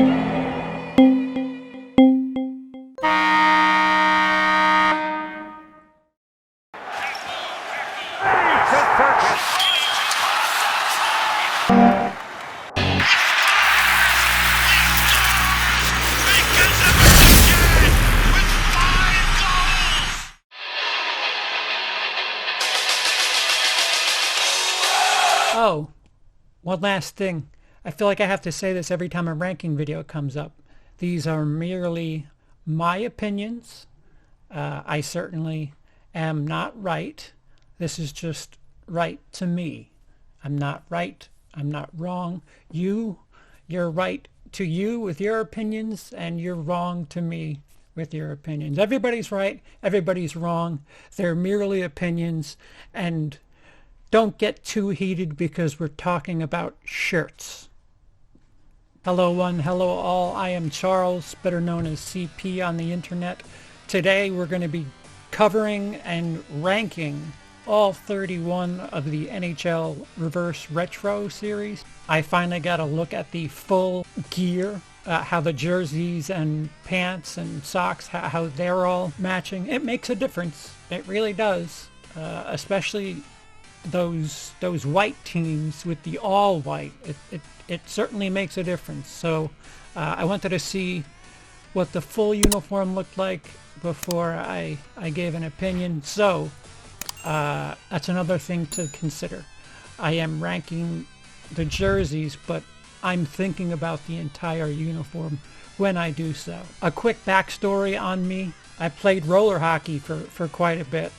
Oh, one last thing. I feel like I have to say this every time a ranking video comes up. These are merely my opinions. I certainly am not right. This is just right to me. I'm not right. I'm not wrong. You're right to you with your opinions, and you're wrong to me with your opinions. Everybody's right. Everybody's wrong. They're merely opinions, and don't get too heated because we're talking about shirts. Hello one, hello all. I am Charles, better known as CP on the internet. Today we're going to be covering and ranking all 31 of the NHL Reverse Retro series. I finally got a look at the full gear, how the jerseys and pants and socks, how they're all matching. It makes a difference. It really does, especially those white teams with the all white. It certainly makes a difference. So I wanted to see what the full uniform looked like before I gave an opinion. So that's another thing to consider. I am ranking the jerseys, but I'm thinking about the entire uniform when I do so. A quick backstory on me. I played roller hockey for quite a bit,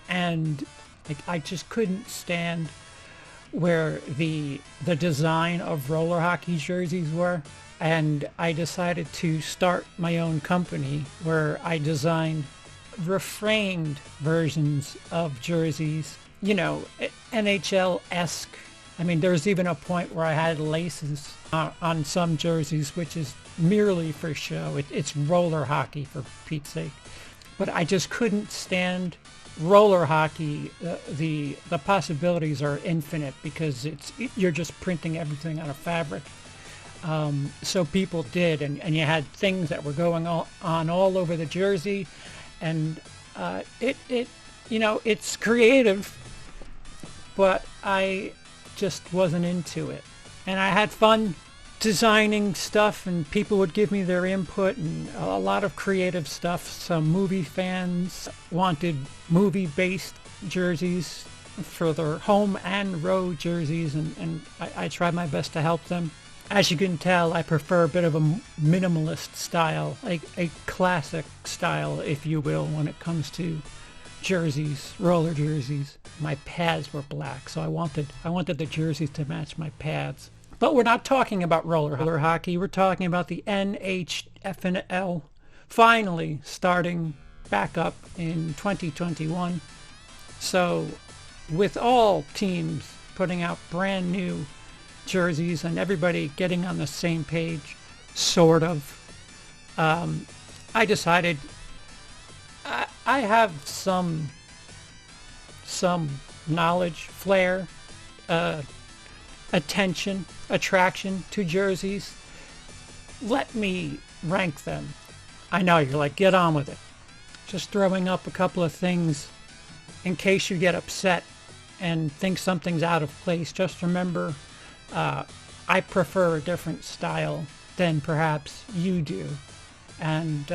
and I just couldn't stand where the design of roller hockey jerseys were, and I decided to start my own company where I designed reframed versions of jerseys, you know, NHL-esque. I mean, there's even a point where I had laces on some jerseys, which is merely for show. It's roller hockey, for Pete's sake. But I just couldn't stand roller hockey. The possibilities are infinite because you're just printing everything on a fabric. So people did, and you had things that were going on all over the jersey, and it's creative, but I just wasn't into it. And I had fun designing stuff, and people would give me their input, and a lot of creative stuff. Some movie fans wanted movie-based jerseys for their home and road jerseys, and I tried my best to help them. As you can tell, I prefer a bit of a minimalist style, like a classic style, if you will, when it comes to jerseys, roller jerseys. My pads were black, so I wanted the jerseys to match my pads. But we're not talking about roller hockey. We're talking about the NHFNL finally starting back up in 2021. So with all teams putting out brand new jerseys and everybody getting on the same page, sort of, I decided I have some knowledge, flair, attraction to jerseys. Let me rank them. I know you're like, get on with it. Just throwing up a couple of things in case you get upset and think something's out of place. Just remember, I prefer a different style than perhaps you do. And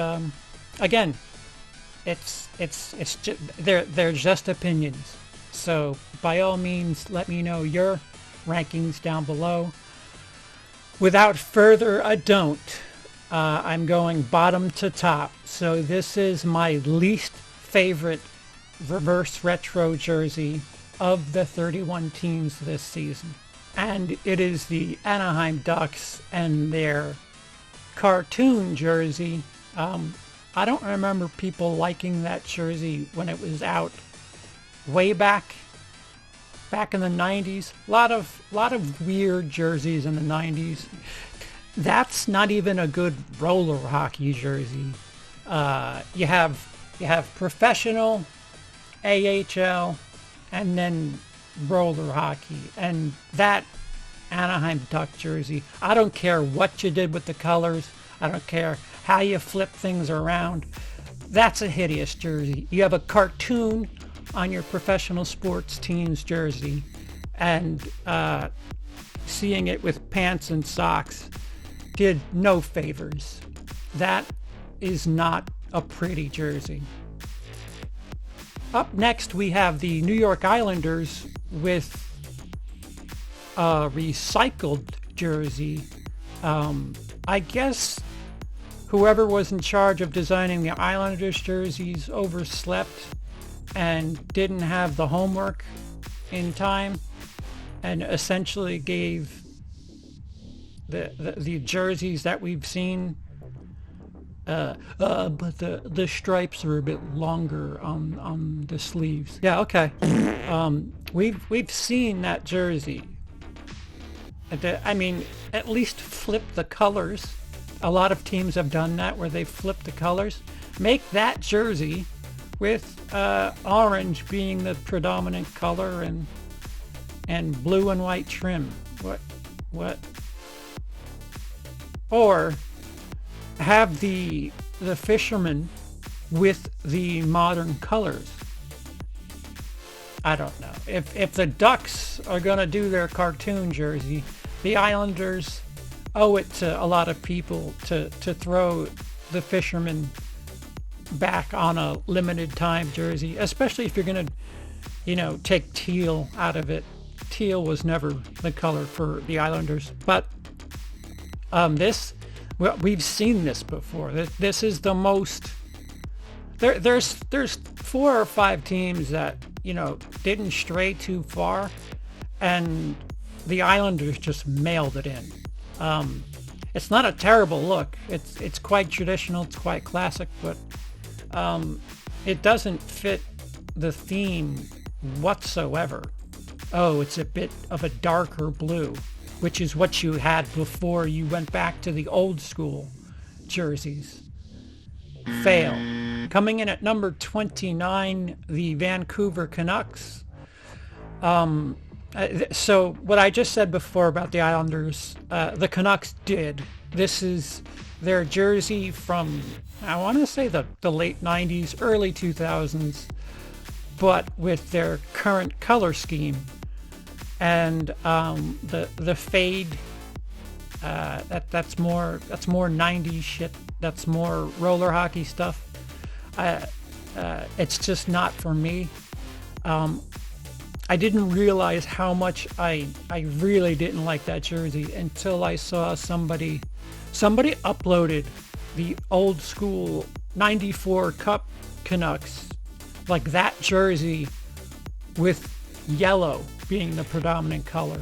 again, they're just opinions. So by all means, let me know your rankings down below. Without further ado, I'm going bottom to top. So this is my least favorite reverse retro jersey of the 31 teams this season, and it is the Anaheim Ducks and their cartoon jersey. I don't remember people liking that jersey when it was out way back in the 90s. A lot of weird jerseys in the 90s. That's not even a good roller hockey jersey. You have professional, AHL, and then roller hockey, and that Anaheim Duck jersey. I don't care what you did with the colors. I don't care how you flip things around. That's a hideous jersey. You have a cartoon on your professional sports team's jersey, and seeing it with pants and socks did no favors. That is not a pretty jersey. Up next, we have the New York Islanders with a recycled jersey. I guess whoever was in charge of designing the Islanders jerseys overslept and didn't have the homework in time, and essentially gave the jerseys that we've seen. But the stripes are a bit longer on the sleeves. Yeah, okay. We've seen that jersey. I mean, at least flip the colors. A lot of teams have done that, where they flip the colors. Make that jersey with orange being the predominant color and blue and white trim. What? Or have the fishermen with the modern colors. I don't know. If the Ducks are going to do their cartoon jersey, the Islanders owe it to a lot of people to throw the fishermen back on a limited time jersey, especially if you're going to, take teal out of it. Teal was never the color for the Islanders, but we've seen this before. This is the most. There's 4 or 5 teams that didn't stray too far, and the Islanders just mailed it in. It's not a terrible look. It's quite traditional. It's quite classic, but it doesn't fit the theme whatsoever. Oh, it's a bit of a darker blue, which is what you had before you went back to the old school jerseys. Fail. Coming in at number 29, the Vancouver Canucks. So what I just said before about the Islanders, the Canucks did. This is their jersey from, I want to say the late 90s, early 2000s, but with their current color scheme. And the fade, that's more 90s shit. That's more roller hockey stuff. It's just not for me. I didn't realize how much I really didn't like that jersey until I saw somebody uploaded the old school 94 Cup Canucks, like that jersey with yellow being the predominant color.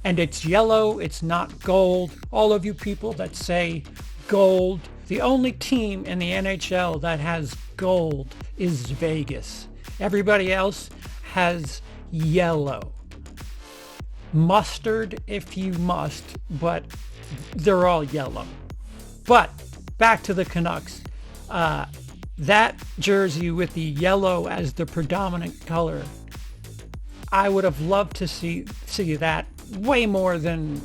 And it's yellow, it's not gold. All of you people that say gold, the only team in the NHL that has gold is Vegas. Everybody else has yellow. Mustard if you must, but they're all yellow. But back to the Canucks. That jersey with the yellow as the predominant color, I would have loved to see that way more than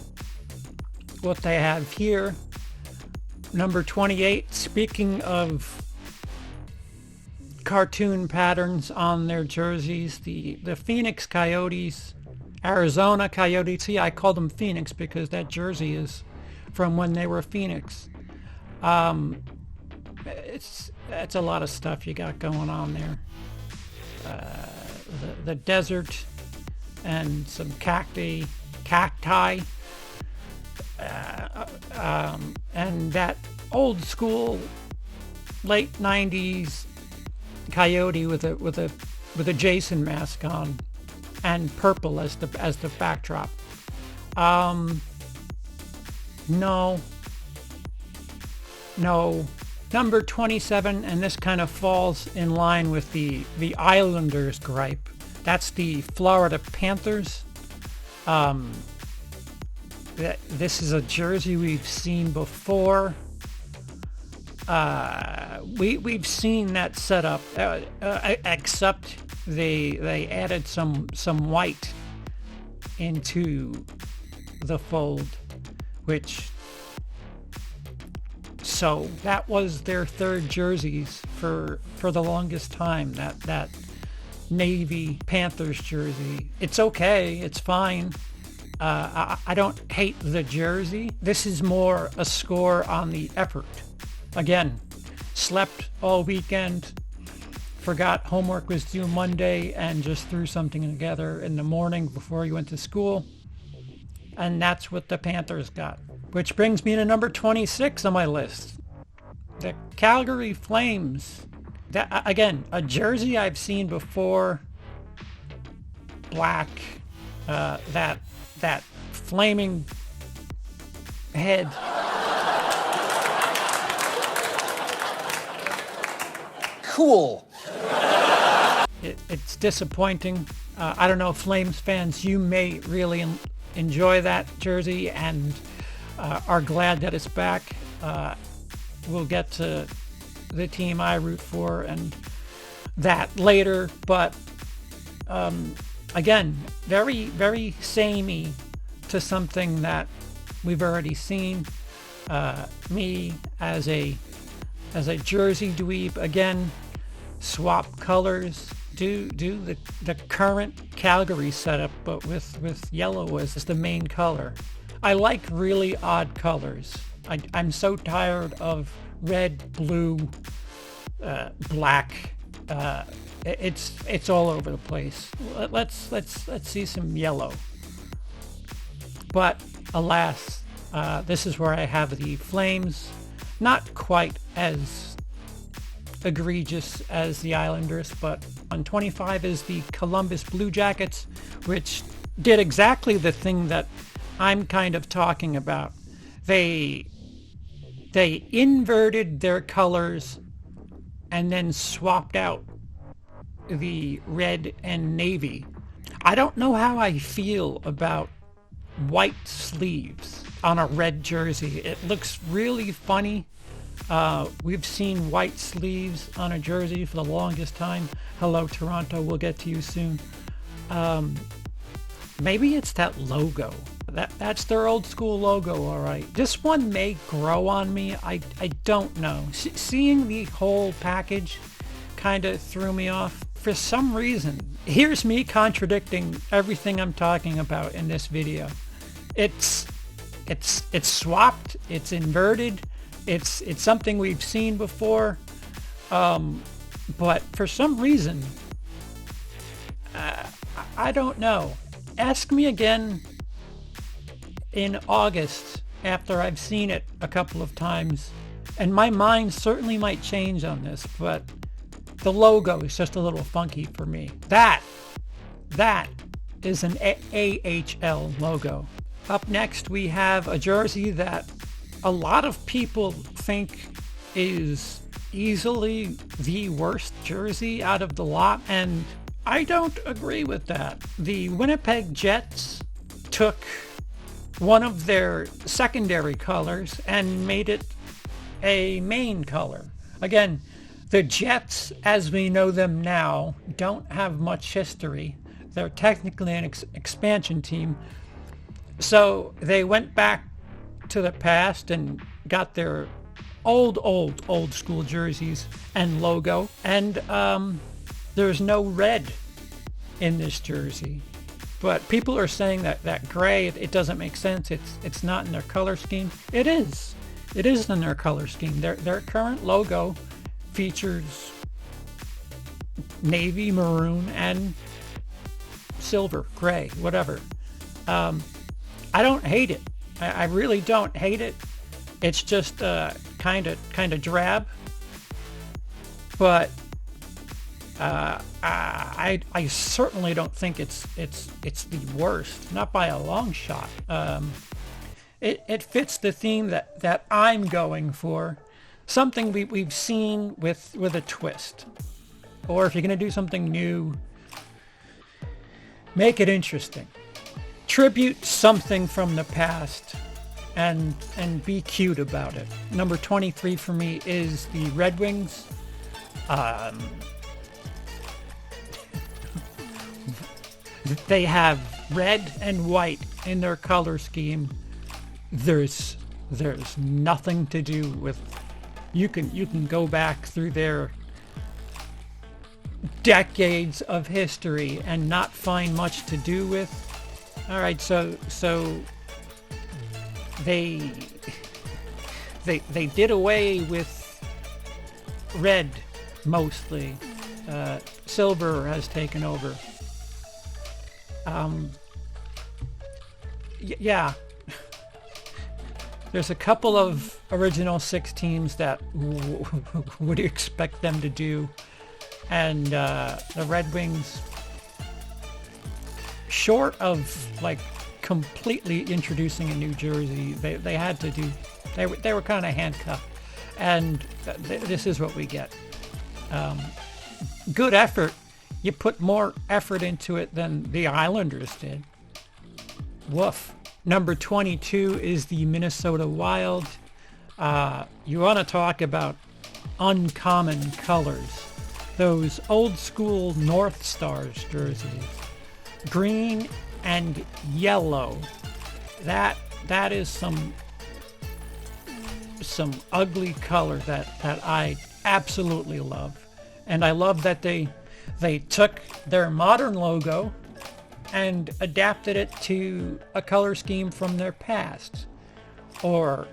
what they have here. Number 28, speaking of cartoon patterns on their jerseys, the Phoenix Coyotes, Arizona Coyotes. See, I call them Phoenix because that jersey is from when they were Phoenix. It's a lot of stuff you got going on there. The desert and some cacti, and that old school late 90s coyote with a Jason mask on and purple as the backdrop. No. Number 27, and this kind of falls in line with the Islanders gripe. That's the Florida Panthers. This is a jersey we've seen before. We've seen that setup, except they added some white into the fold, so that was their third jerseys for the longest time, that Navy Panthers jersey. It's okay, it's fine. I don't hate the jersey. This is more a score on the effort. Again, slept all weekend, forgot homework was due Monday, and just threw something together in the morning before you went to school. And that's what the Panthers got. Which brings me to number 26 on my list. The Calgary Flames. That, again, a jersey I've seen before. Black. That flaming head. Cool. It's disappointing. I don't know, Flames fans, you may really enjoy that jersey and are glad that it's back. We'll get to the team I root for and that later, but again, very, very samey to something that we've already seen. Me as a jersey dweeb, again, swap colors, do the current Calgary setup, but with yellow as the main color. I like really odd colors. I'm so tired of red, blue, black. It's all over the place. Let's see some yellow. But alas, this is where I have the Flames. Not quite as egregious as the Islanders, but on 25 is the Columbus Blue Jackets, which did exactly the thing that I'm kind of talking about. They inverted their colors and then swapped out the red and navy. I don't know how I feel about white sleeves on a red jersey. It looks really funny. We've seen white sleeves on a jersey for the longest time. Hello, Toronto. We'll get to you soon. Maybe it's that logo. That's their old school logo, all right. This one may grow on me. I don't know. Seeing the whole package kind of threw me off for some reason. Here's me contradicting everything I'm talking about in this video. It's swapped. It's inverted. It's something we've seen before. But for some reason, I don't know. Ask me again in August after I've seen it a couple of times, and my mind certainly might change on this, but the logo is just a little funky for me. That is an AHL logo. Up next, we have a jersey that a lot of people think is easily the worst jersey out of the lot, and I don't agree with that. The Winnipeg Jets took one of their secondary colors and made it a main color. Again, the Jets, as we know them now, don't have much history. They're technically an expansion team. So they went back to the past and got their old school jerseys and logo. And there's no red in this jersey. But people are saying that gray, it doesn't make sense. It's not in their color scheme. It is. It is in their color scheme. Their current logo features navy, maroon, and silver, gray, whatever. I don't hate it. I really don't hate it. It's just kind of drab. But I certainly don't think it's the worst, not by a long shot. It fits the theme that I'm going for, something we've seen with a twist. Or if you're going to do something new, make it interesting. Tribute something from the past and be cute about it. Number 23 for me is the Red Wings. They have red and white in their color scheme. There's nothing to do with. You can go back through their decades of history and not find much to do with. All right, so they did away with red mostly. Silver has taken over. Yeah. There's a couple of original 6 teams that would you expect them to do, and the Red Wings, short of like completely introducing a new jersey, they had to do. They were kind of handcuffed, and this is what we get. Good effort. You put more effort into it than the Islanders did. Woof. Number 22 is the Minnesota Wild. You want to talk about uncommon colors. Those old school North Stars jerseys. Green and yellow. That is some ugly color that I absolutely love. And I love that they took their modern logo and adapted it to a color scheme from their past, or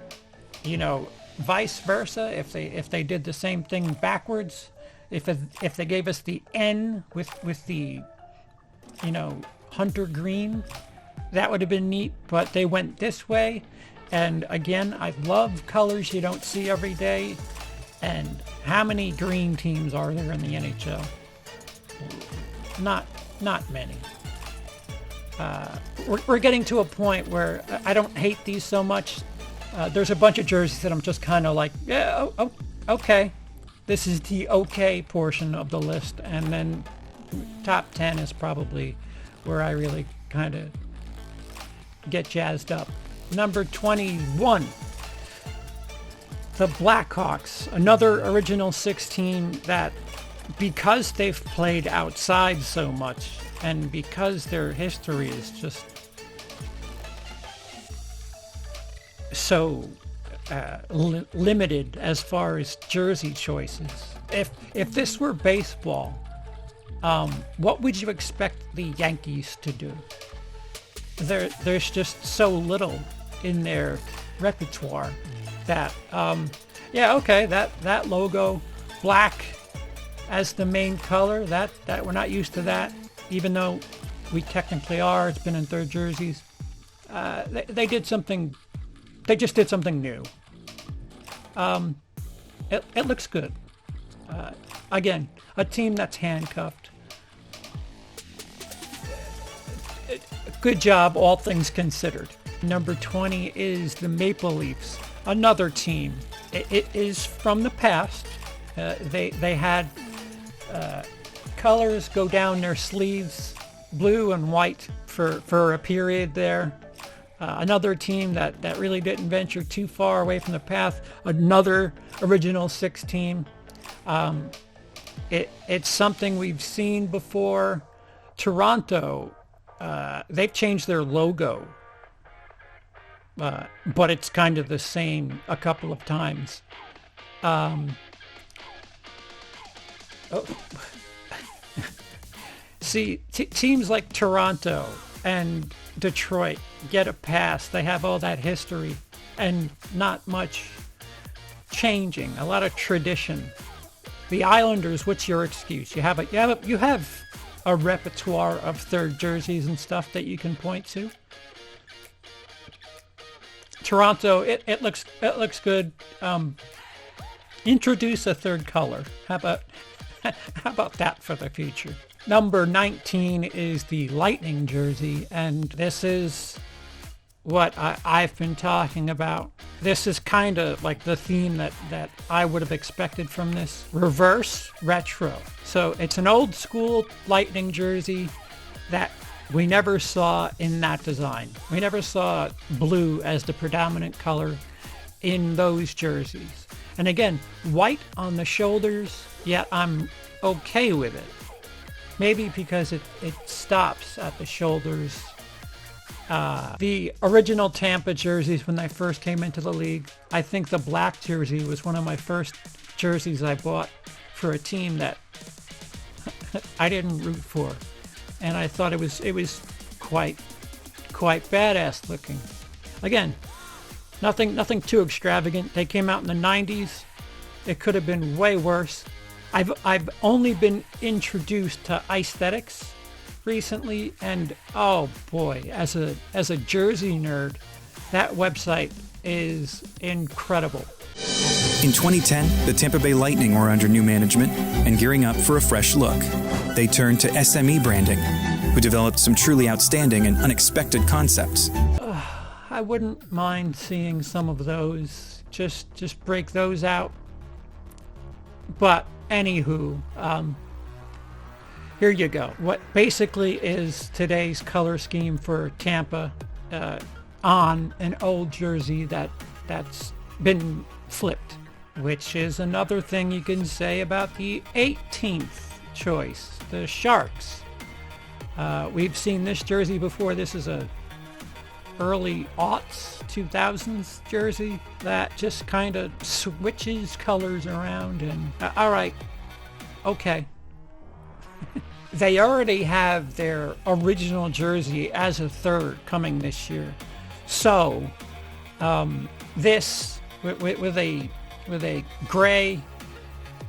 vice versa. If they did the same thing backwards, if they gave us the N with the hunter green, that would have been neat. But they went this way, and again, I love colors you don't see every day. And how many green teams are there in the NHL? Not many. We're getting to a point where I don't hate these so much. There's a bunch of jerseys that I'm just kind of like, yeah, okay. This is the okay portion of the list, and then top 10 is probably where I really kind of get jazzed up. Number 21, the Blackhawks, another original 6 team that, because they've played outside so much, and because their history is just so limited as far as jersey choices. If this were baseball, what would you expect the Yankees to do? There's just so little in their repertoire that that logo, black as the main color, that we're not used to that. Even though we technically are, it's been in third jerseys. They did something. They just did something new. It looks good. Again, a team that's handcuffed. Good job, all things considered. Number 20 is the Maple Leafs, another team. It is from the past. They had colors go down their sleeves, blue and white for a period there. Another team that really didn't venture too far away from the path. Another original 6 team. It's something we've seen before. Toronto, they've changed their logo, but it's kind of the same a couple of times. See, teams like Toronto and Detroit get a pass. They have all that history and not much changing, a lot of tradition. The Islanders, what's your excuse? You have a repertoire of third jerseys and stuff that you can point to. Toronto, it looks good. Introduce a third color. How about that for the future? Number 19 is the Lightning jersey, and this is what I've been talking about. This is kind of like the theme that I would have expected from this. Reverse retro. So it's an old school Lightning jersey that we never saw in that design. We never saw blue as the predominant color in those jerseys. And again, white on the shoulders, yet I'm okay with it. Maybe because it stops at the shoulders The original Tampa jerseys when they first came into the league, I think the black jersey was one of my first jerseys I bought for a team that I didn't root for, and I thought it was quite badass looking. Again, nothing too extravagant. They came out in the 90s. It could have been way worse. I've only been introduced to Icethetics recently, and oh boy, as a jersey nerd, that website is incredible. In 2010, the Tampa Bay Lightning were under new management and gearing up for a fresh look. They turned to SME Branding, who developed some truly outstanding and unexpected concepts. I wouldn't mind seeing some of those. Just break those out. But anywho, here you go. What basically is today's color scheme for Tampa on an old jersey that's been flipped, which is another thing you can say about the 18th choice, the Sharks. We've seen this jersey before. This is a early aughts, 2000s jersey that just kind of switches colors around and all right, okay. They already have their original jersey as a third coming this year, so this with a gray,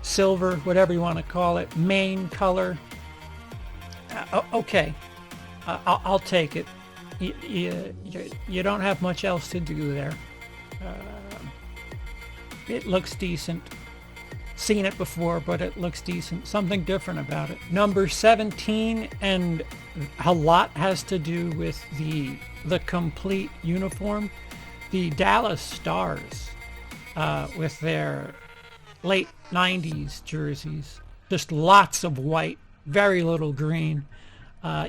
silver, whatever you want to call it, main color. Okay, I'll take it. You don't have much else to do there. It looks decent. Seen it before, but it looks decent. Something different about it. Number 17, and a lot has to do with the complete uniform. The Dallas Stars, with their late 90s jerseys. Just lots of white, very little green.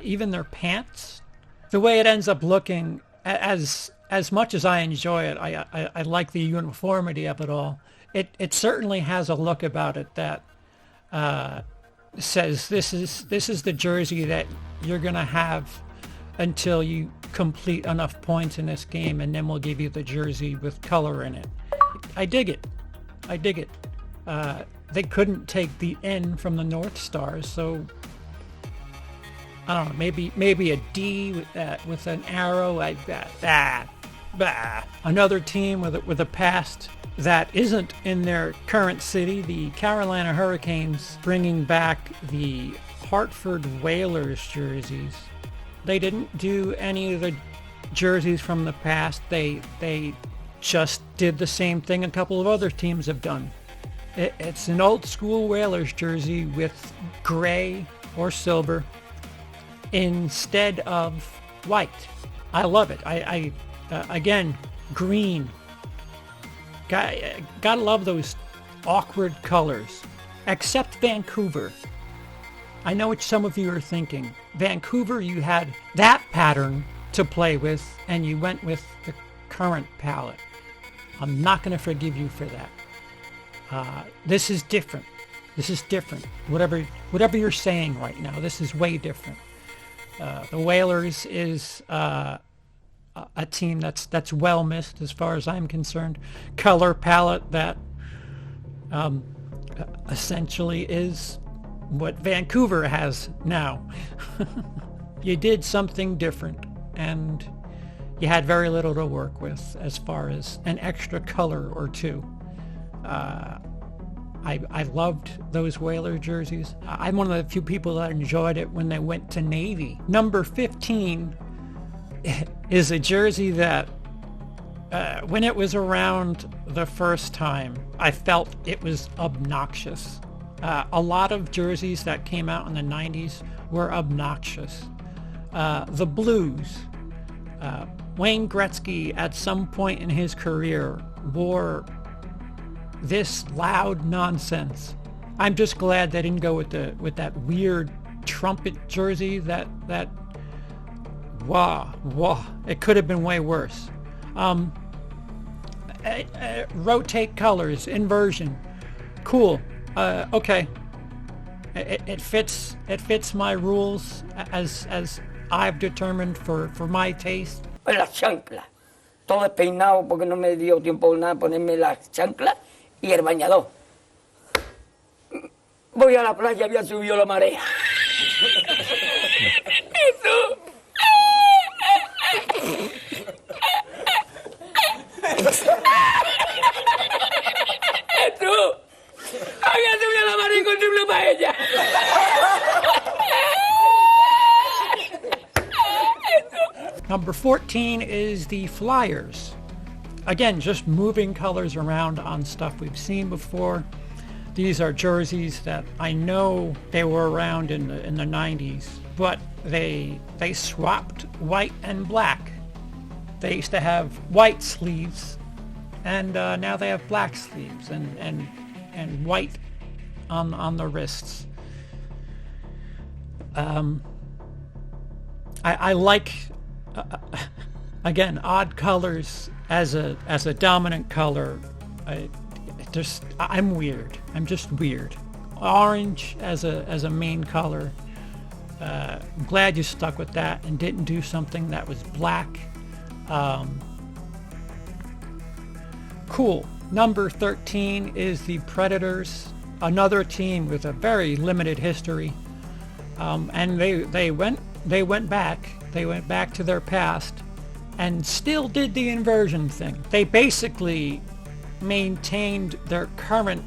Even their pants. The way it ends up looking, as much as I enjoy it, I like the uniformity of it all. It certainly has a look about it that says this is the jersey that you're gonna have until you complete enough points in this game, and then we'll give you the jersey with color in it. I dig it. They couldn't take the N from the North Stars, so I don't know, maybe a D with an arrow. Another team with a past that isn't in their current city, the Carolina Hurricanes, bringing back the Hartford Whalers jerseys. They didn't do any of the jerseys from the past. They just did the same thing a couple of other teams have done. It's an old school Whalers jersey with gray or silver instead of white. I love it. I again, green. Gotta love those awkward colors. Except Vancouver. I know what some of you are thinking. Vancouver, you had that pattern to play with, and you went with the current palette. I'm not going to forgive you for that. This is different. Whatever you're saying right now, this is way different. The Whalers is a team that's well missed as far as I'm concerned. Color palette that essentially is what Vancouver has now. You did something different, and you had very little to work with as far as an extra color or two. I loved those Whaler jerseys. I'm one of the few people that enjoyed it when they went to Navy. Number 15 is a jersey that when it was around the first time, I felt it was obnoxious. A lot of jerseys that came out in the 90s were obnoxious. The Blues. Wayne Gretzky, at some point in his career, wore this loud nonsense. I'm just glad they didn't go with that weird trumpet jersey that it could have been way worse. Rotate colors, inversion, cool. Okay, it fits my rules as I've determined for my taste. Pues las chanclas. Todo despeinado porque no me dio tiempo nada ponerme las chanclas y el bañador. Voy a la playa, había subido la marea. Jesús. Jesús. Había subido la marea y encontré una paella. Number 14 is the Flyers. Again, just moving colors around on stuff we've seen before. These are jerseys that I know they were around in the 90s, but they swapped white and black. They used to have white sleeves, and now they have black sleeves and white on the wrists. I like. Again, odd colors as a dominant color. I'm weird. I'm just weird. Orange as a main color. I'm glad you stuck with that and didn't do something that was black. Cool. Number 13 is the Predators, another team with a very limited history, and they went back. They went back to their past and still did the inversion thing. They basically maintained their current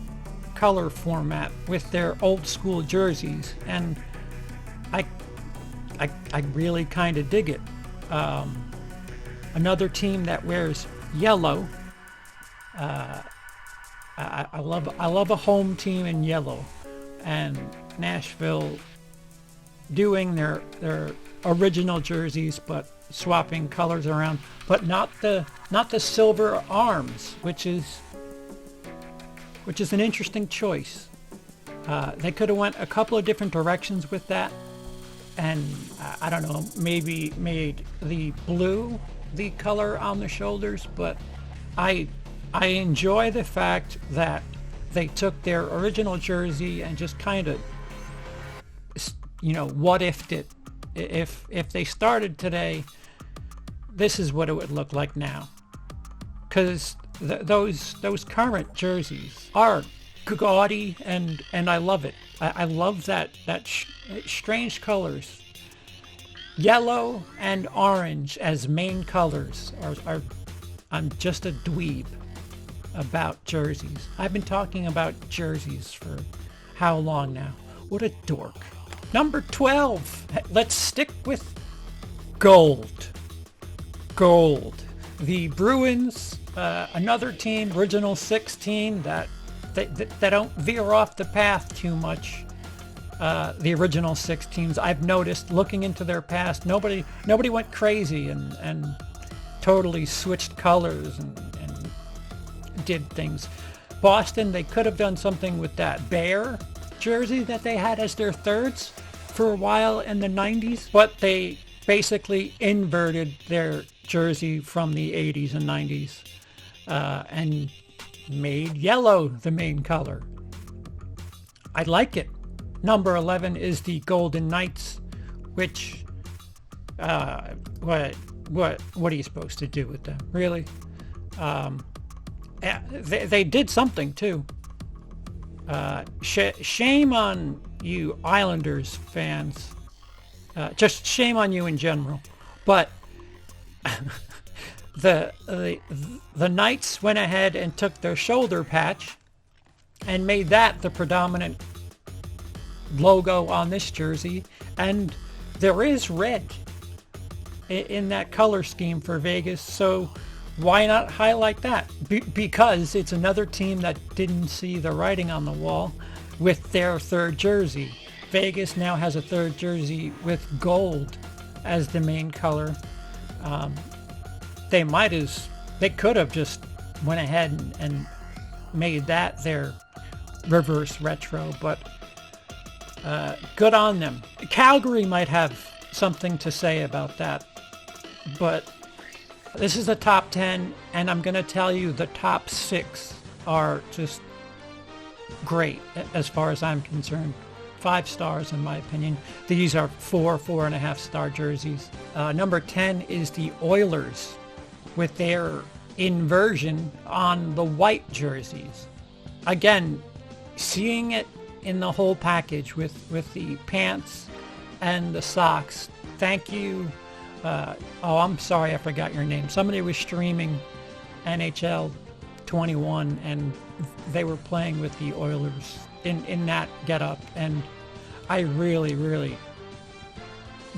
color format with their old school jerseys, and I really kind of dig it. Another team that wears yellow. I love a home team in yellow, and Nashville doing their original jerseys, but swapping colors around, but not the silver arms, which is an interesting choice. They could have went a couple of different directions with that, and I don't know, maybe made the blue the color on the shoulders, but I enjoy the fact that they took their original jersey and just kind of, what ifed it. If they started today, this is what it would look like now. Because those current jerseys are gaudy, and I love it. I love that strange colors. Yellow and orange as main colors are I'm just a dweeb about jerseys. I've been talking about jerseys for how long now? What a dork. Number 12. Let's stick with gold. Gold. The Bruins, another team, original 16, that don't veer off the path too much. The original 16s, I've noticed looking into their past, nobody went crazy and totally switched colors and did things. Boston, they could have done something with that Bear jersey that they had as their thirds for a while in the 90s, but they basically inverted their jersey from the 80s and 90s and made yellow the main color. I like it. Number 11 is the Golden Knights, which what are you supposed to do with them, really? They did something too. Shame on you Islanders fans. Just shame on you in general. But the Knights went ahead and took their shoulder patch and made that the predominant logo on this jersey, and there is red in that color scheme for Vegas, so why not highlight that? Because it's another team that didn't see the writing on the wall with their third jersey. Vegas now has a third jersey with gold as the main color. They could have just went ahead and made that their reverse retro, but good on them. Calgary might have something to say about that, but this is the top 10, and I'm going to tell you the top 6 are just great as far as I'm concerned. 5 stars in my opinion. These are 4.5 star jerseys. Number 10 is the Oilers with their inversion on the white jerseys. Again, seeing it in the whole package with the pants and the socks. Thank you. I'm sorry, I forgot your name. Somebody was streaming NHL 21 and they were playing with the Oilers in that getup, and I really, really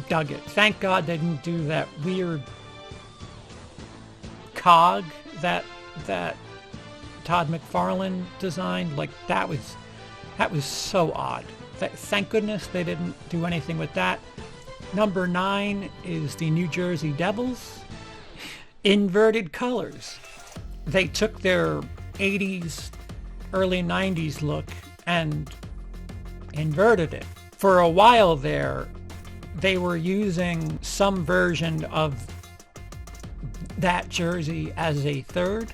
dug it. Thank God they didn't do that weird cog that Todd McFarlane designed. Like that was so odd. Thank goodness they didn't do anything with that. Number 9 is the New Jersey Devils. Inverted colors. They took their 80s, early 90s look and inverted it. For a while there, they were using some version of that jersey as a third.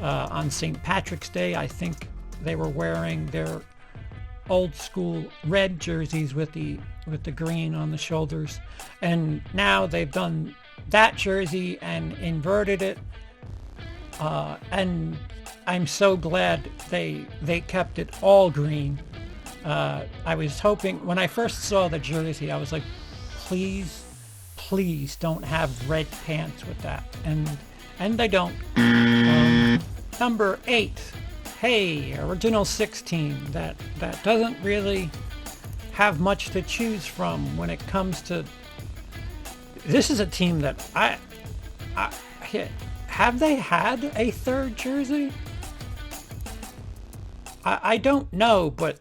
On St. Patrick's Day, I think they were wearing their old school red jerseys with the green on the shoulders, and now they've done that jersey and inverted it, and I'm so glad they kept it all green. I was hoping when I first saw the jersey, I was like, please don't have red pants with that, and they don't. Number 8. Hey, original 16. That doesn't really have much to choose from when it comes to. This is a team that I have they had a third jersey? I don't know, but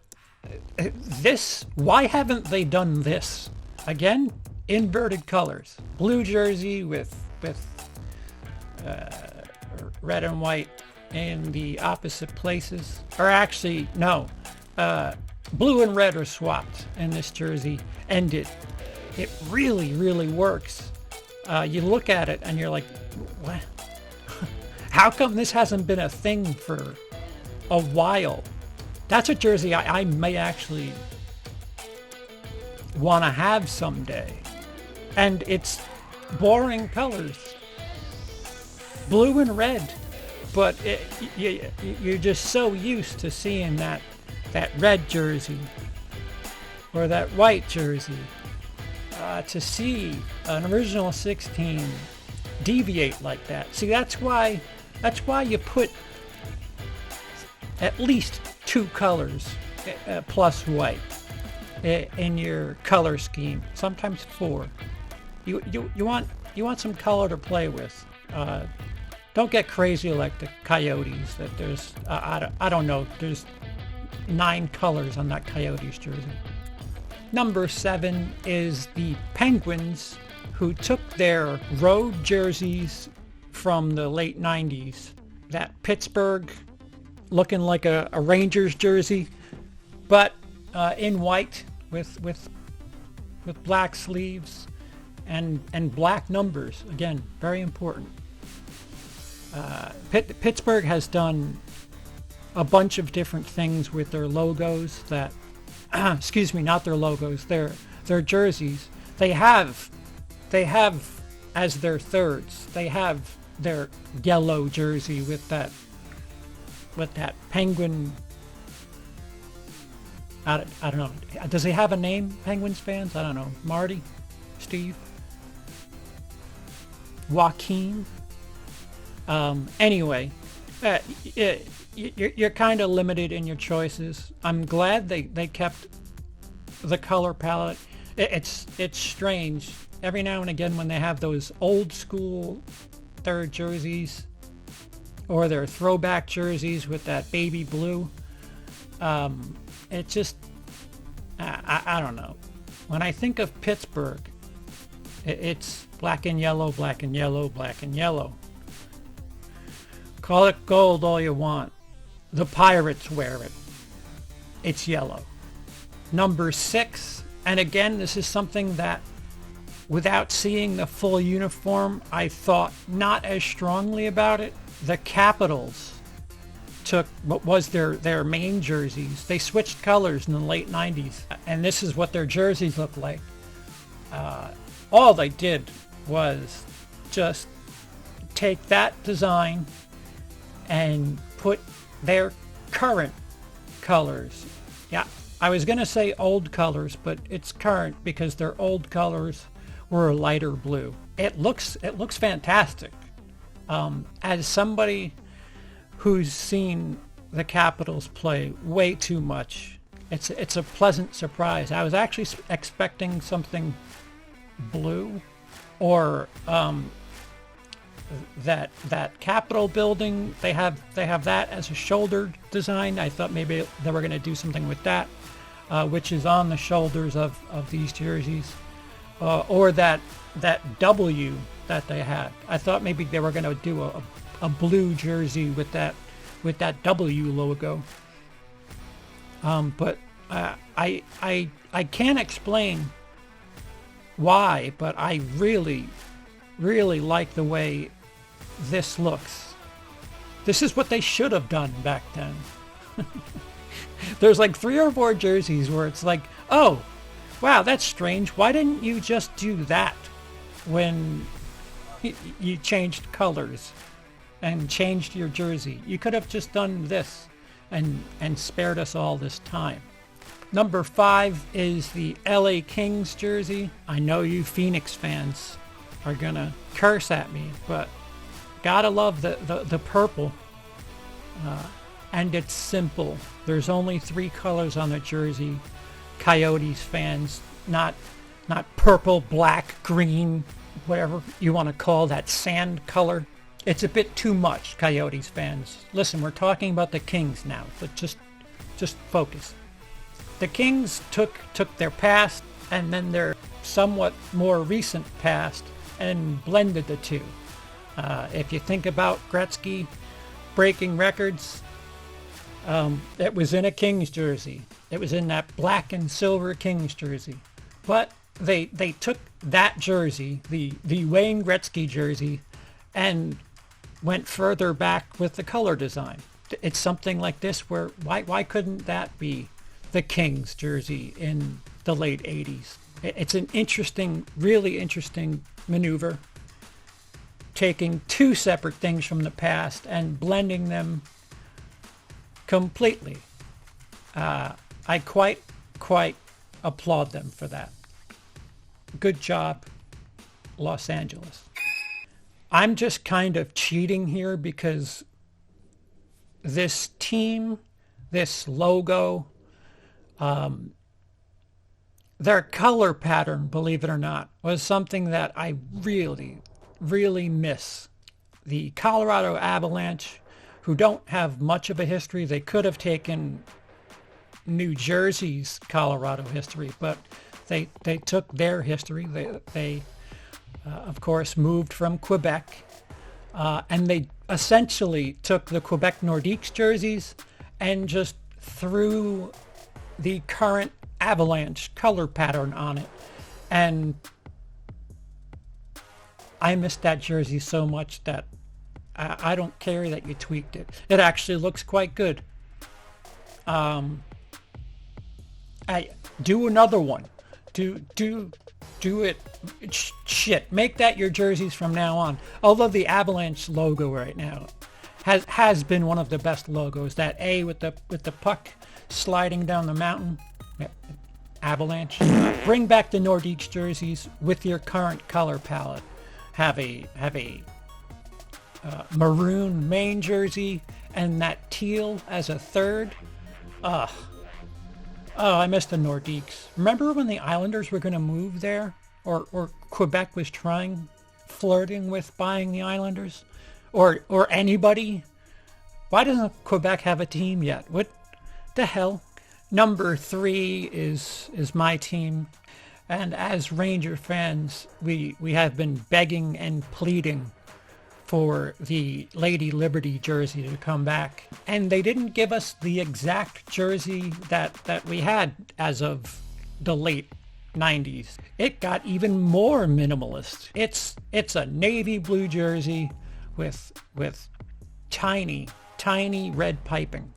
this. Why haven't they done this again? Inverted colors, blue jersey with red and white in the opposite places. Or actually, no. Blue and red are swapped in this jersey, and it really, really works. You look at it and you're like, what? How come this hasn't been a thing for a while? That's a jersey I may actually want to have someday. And it's boring colors. Blue and red. But you're just so used to seeing that red jersey or that white jersey. To see an original 16 deviate like that. See, that's why you put at least 2 colors plus white in your color scheme. Sometimes 4. You want some color to play with. Don't get crazy like the Coyotes. That there's I don't know. There's 9 colors on that Coyotes jersey. Number 7 is the Penguins, who took their road jerseys from the late 90s. That Pittsburgh looking like a Rangers jersey, but in white with black sleeves and black numbers. Again, very important. Pittsburgh has done a bunch of different things with their logos that excuse me, not their logos, their jerseys. They have as their thirds, they have their yellow jersey with that penguin. I don't know. Does he have a name, Penguins fans? I don't know. Marty? Steve? Joaquin? Anyway, you're kind of limited in your choices. I'm glad they kept the color palette. It's strange. Every now and again when they have those old school third jerseys or their throwback jerseys with that baby blue, it just, I don't know. When I think of Pittsburgh, it's black and yellow, black and yellow, black and yellow. Call it gold all you want. The Pirates wear it. It's yellow. Number 6, and again, this is something that without seeing the full uniform, I thought not as strongly about it. The Capitals took what was their main jerseys. They switched colors in the late 90s, and this is what their jerseys look like. All they did was just take that design and put their current colors. Yeah, I was going to say old colors, but it's current because their old colors were a lighter blue. It looks fantastic. As somebody who's seen the Capitals play way too much, it's a pleasant surprise. I was actually expecting something blue, or that Capitol building. They have that as a shoulder design. I thought maybe they were going to do something with that, which is on the shoulders of these jerseys, or that W that they had. I thought maybe they were going to do a blue jersey with that W logo. But I can't explain why, but I really like the way this looks. This is what they should have done back then. There's like 3 or 4 jerseys where it's like, oh, wow, that's strange. Why didn't you just do that when you changed colors and changed your jersey? You could have just done this and spared us all this time. Number 5 is the LA Kings jersey. I know you Phoenix fans are gonna curse at me, but gotta love the purple. And it's simple. There's only 3 colors on the jersey. Coyotes fans, not purple, black, green, whatever you want to call that sand color. It's a bit too much, Coyotes fans. Listen, we're talking about the Kings now, but just focus. The Kings took their past and then their somewhat more recent past and blended the two. If you think about Gretzky breaking records, it was in a Kings jersey. It was in that black and silver Kings jersey. But they took that jersey, the Wayne Gretzky jersey, and went further back with the color design. It's something like this where why couldn't that be the Kings jersey in the late 80s? It's an interesting, really interesting maneuver, taking 2 separate things from the past and blending them completely. I quite applaud them for that. Good job, Los Angeles. I'm just kind of cheating here because this team, this logo, their color pattern, believe it or not, was something that I really miss. The Colorado Avalanche, who don't have much of a history, they could have taken New Jersey's Colorado history, but they took their history. They of course, moved from Quebec, and they essentially took the Quebec Nordiques jerseys and just threw the current Avalanche color pattern on it. And I missed that jersey so much that I don't care that you tweaked it. It actually looks quite good. I do another one. Do it. Shit. Make that your jerseys from now on. Although the Avalanche logo right now has been one of the best logos. That A with the puck sliding down the mountain. Avalanche. Bring back the Nordiques jerseys with your current color palette. Have a maroon main jersey and that teal as a third. Oh, I missed the Nordiques. Remember when the Islanders were going to move there? Or Quebec was flirting with buying the Islanders? Or anybody? Why doesn't Quebec have a team yet? What the hell? Number 3 is my team. And as Ranger fans, we have been begging and pleading for the Lady Liberty jersey to come back. And they didn't give us the exact jersey that we had as of the late 90s. It got even more minimalist. It's a navy blue jersey with tiny tiny red piping.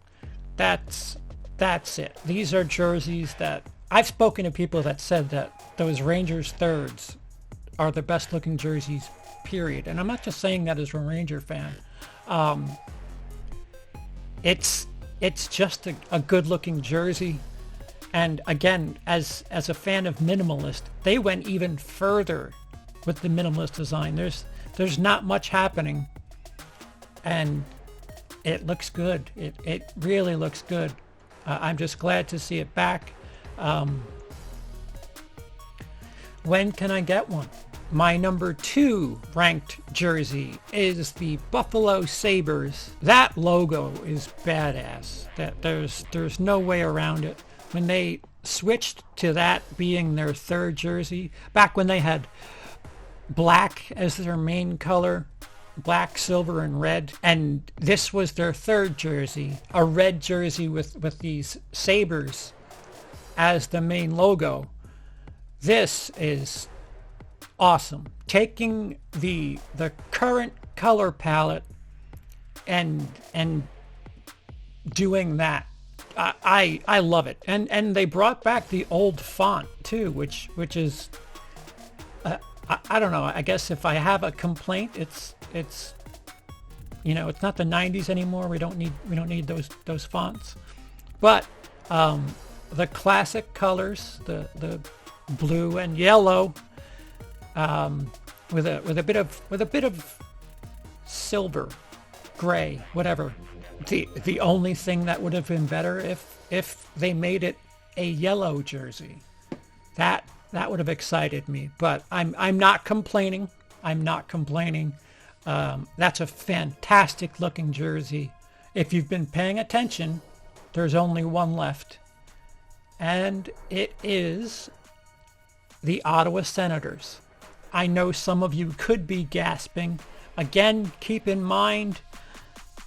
That's it. These are jerseys that I've spoken to people that said that those Rangers thirds are the best looking jerseys, period. And I'm not just saying that as a Ranger fan. It's just a good looking jersey. And again, as a fan of minimalist, they went even further with the minimalist design. There's not much happening, and it looks good. It really looks good. I'm just glad to see it back. When can I get one? My number 2 ranked jersey is the Buffalo Sabres. That logo is badass. There's no way around it. When they switched to that being their 3rd jersey, back when they had black as their main color, black, silver, and red, and this was their 3rd jersey, a red jersey with these Sabres as the main logo. This is awesome. Taking the current color palette and doing that. I love it. And they brought back the old font too, which is I don't know. I guess if I have a complaint, it's it's not the 90s anymore. We don't need those fonts. But the classic colors, the blue and yellow, with a bit of silver, gray, whatever. The only thing that would have been better if they made it a yellow jersey. That would have excited me. But I'm not complaining. That's a fantastic looking jersey. If you've been paying attention, there's only one left. And it is the Ottawa Senators. I know some of you could be gasping. Again, keep in mind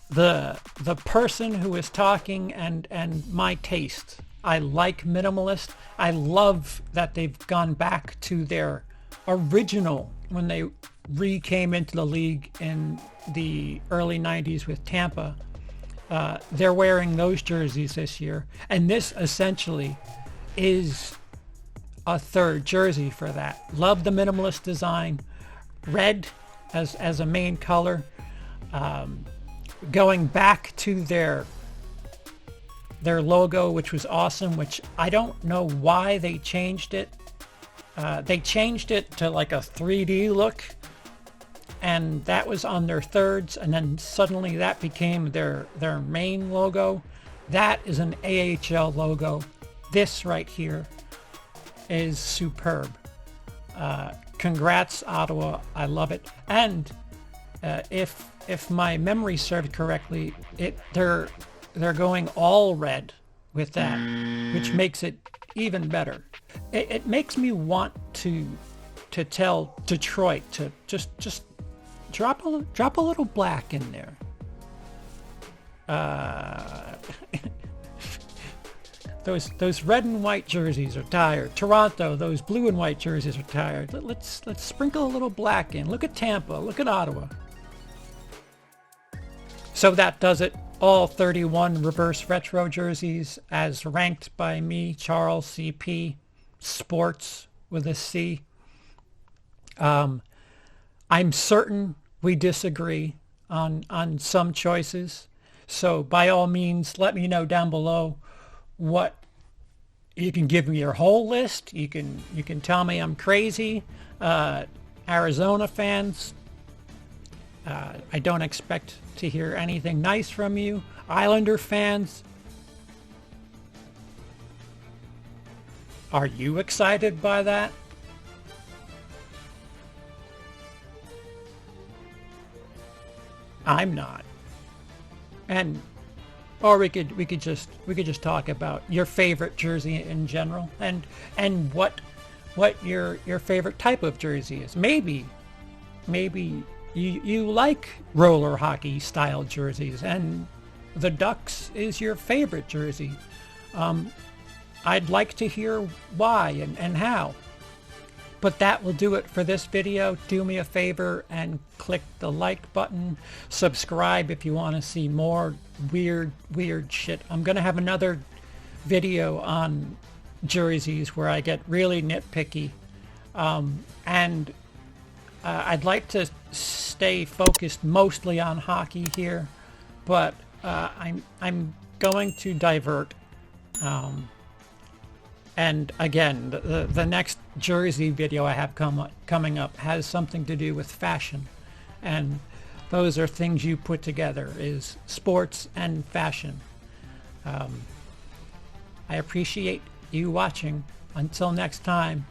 the person who is talking and my taste. I like minimalist. I love that they've gone back to their original when they came into the league in the early 90s with Tampa. They're wearing those jerseys this year, and this essentially is a 3rd jersey for that. Love the minimalist design, red as a main color. Going back to their logo, which was awesome, which I don't know why they changed it. They changed it to like a 3D look, and that was on their 3rds, and then suddenly that became their main logo. That is an AHL logo. This right here is superb. Congrats, Ottawa. I love it. And if my memory served correctly, they're going all red with that, which makes it even better. It makes me want to tell Detroit to just drop a little black in there. Those red and white jerseys are tired. Toronto, those blue and white jerseys are tired. Let's sprinkle a little black in. Look at Tampa. Look at Ottawa. So that does it. All 31 reverse retro jerseys as ranked by me, Charles CP Sports with a C. I'm certain we disagree on some choices. So by all means, let me know down below what you can give me your whole list. You can tell me I'm crazy. Arizona fans, I don't expect to hear anything nice from you. Islander fans, are you excited by that? I'm not. Or we could just talk about your favorite jersey in general and what your favorite type of jersey is. Maybe you like roller hockey style jerseys and the Ducks is your favorite jersey. I'd like to hear why and how. But that will do it for this video. Do me a favor and click the like button. Subscribe if you want to see more weird shit. I'm going to have another video on jerseys where I get really nitpicky. And I'd like to stay focused mostly on hockey here, but I'm going to divert. And again, the next jersey video I have coming up has something to do with fashion, and those are things you put together, is sports and fashion. I appreciate you watching. Until next time,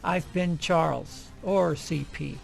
I've been Charles, or CP.